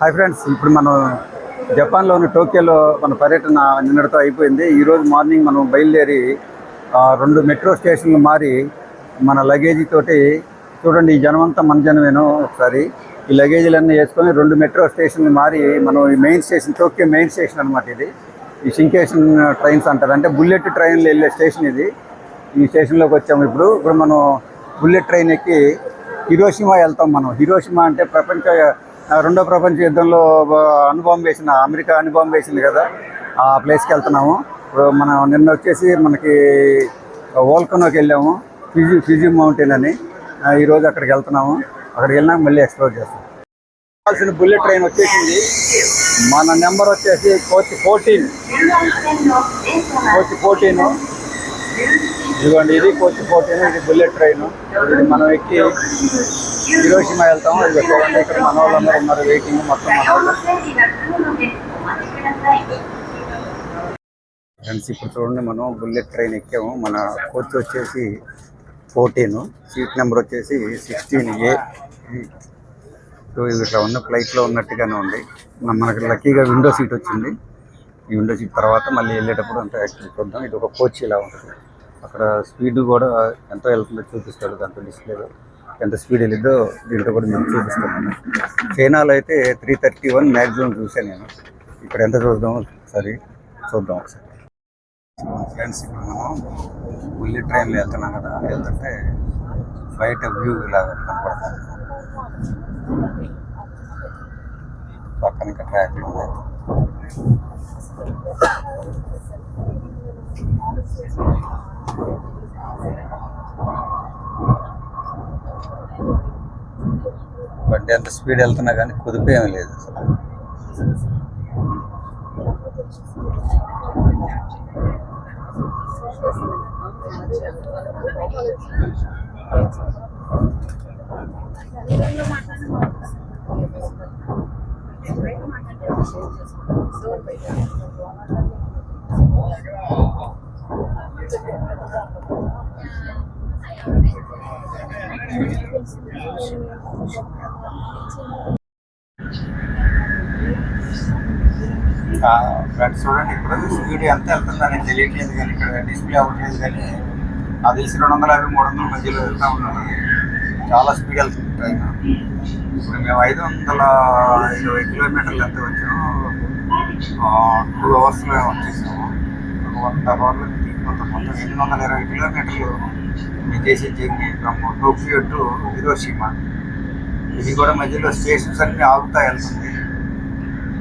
Hi friends, ఇప్పుడు మనం జపాన్లోని టోక్యోలో మన పర్యటన నిన్నటితో అయిపోయింది. ఈరోజు మార్నింగ్ మనం బయలుదేరి 2 మెట్రో స్టేషన్లు మారి మన లగేజీ తోటి చూడండి, ఈ జనమంతా మన జనమేను. ఒకసారి ఈ లగేజీలన్నీ వేసుకొని 2 మెట్రో స్టేషన్లు మారి మనం ఈ main station, Tokyo main station అనమాట ఇది. ఈ షింకేషన్ ట్రైన్స్ అంటారు, అంటే బుల్లెట్ ట్రైన్లు వెళ్ళే స్టేషన్ ఇది. ఈ స్టేషన్లోకి వచ్చాము. ఇప్పుడు మనం బుల్లెట్ ట్రైన్ ఎక్కి హిరోషిమా వెళ్తాం. మనం హిరోషిమా అంటే రెండో ప్రపంచ యుద్ధంలో అమెరికా అణుబాంబు వేసింది కదా, ఆ ప్లేస్కి వెళ్తున్నాము. ఇప్పుడు మనం నిన్న వచ్చేసి మనకి వోల్కనోకి వెళ్ళాము, ఫిజీ మౌంటైన్ అని. ఈరోజు అక్కడికి వెళ్తున్నాము. అక్కడికి వెళ్ళినాక మళ్ళీ ఎక్స్ప్లోర్ చేస్తాం. కావాల్సిన బుల్లెట్ ట్రైన్ వచ్చేసింది. మన నెంబర్ వచ్చేసి కోచ్ 14. ఇదిగోండి, ఇది కోచ్ 14. ఇది బుల్లెట్ ట్రైన్. ఇది మనం ఎక్కి హిరోషిమా వెళ్తాము. ఇది చూడండి, ఇక్కడ మన వాళ్ళందరూ ఉన్నారు వెయిటింగ్. మొత్తం మన వాళ్ళు ఫ్రెండ్స్. ఇప్పుడు చూడండి, మనం బుల్లెట్ ట్రైన్ ఎక్కాము. మన కోచ్ వచ్చేసి 14, సీట్ నెంబర్ వచ్చేసి 16A. సో ఇది ఇట్లా ఉన్న ఫ్లైట్లో ఉన్నట్టుగానే ఉంది. మనకి లక్కీగా విండో సీట్ వచ్చింది. ఈ విండో సీట్ తర్వాత మళ్ళీ వెళ్ళేటప్పుడు అంతా యాక్చువల్ చూద్దాం. ఇది ఒక కోచ్ ఇలా ఉంటుంది. అక్కడ స్పీడ్ కూడా ఎంతో వెళ్తుందో చూపిస్తాడు దాంట్లో డిస్ప్లేలో. ఎంత స్పీడ్ వెళ్ళిద్దో దీంట్లో కూడా మేము చూపిస్తాను. చైనాలో అయితే 331 మ్యాక్సిమం చూసాను నేను. ఇక్కడ ఎంత చూద్దాం చూద్దాం ఒకసారి. ఫ్రెండ్స్, ఇప్పుడు మనం బుల్లెట్ ట్రైన్లో వెళ్తున్నాం కదా, వెళ్తుంటే బయట వ్యూ ఇలాగా కనపడుతుంది. పక్కన ఇంకా ట్రాక్లు ఉన్నాయి. బండి ఎంత స్పీడ్ వెళ్తున్నా కానీ కుదిపేమీ లేదు అసలు. ఫ్రెండ్స్ చూడండి, ఇప్పుడు స్పీడ్ ఎంత వెళ్తుందని తెలియట్లేదు, కానీ ఇక్కడ డిస్ప్లే అవ్వట్లేదు. కానీ అది 250, 300 మధ్యలో వెళ్తూ ఉన్నాను. చాలా స్పీడ్ వెళ్తుంది ట్రైన్. ఇప్పుడు మేము 520 కిలోమీటర్లు ఎంత వచ్చాము, 2 అవర్స్లో వచ్చేసాము. 1 అవర్లో మొత్తం 820 కిలోమీటర్లు మేము చేసే journey from Tokyo to Hiroshima. ఇది కూడా మధ్యలో స్టేషన్స్ అన్నీ ఆగుతా వెళ్తుంది.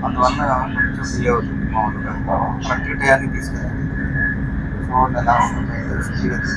అందువల్ల కొంచెం డిలే అవుతుంది. మామూలుగా కరెక్ట్ టయానికి తీసుకెళ్ళాలి. చూడండి ఎలా స్పీడ్.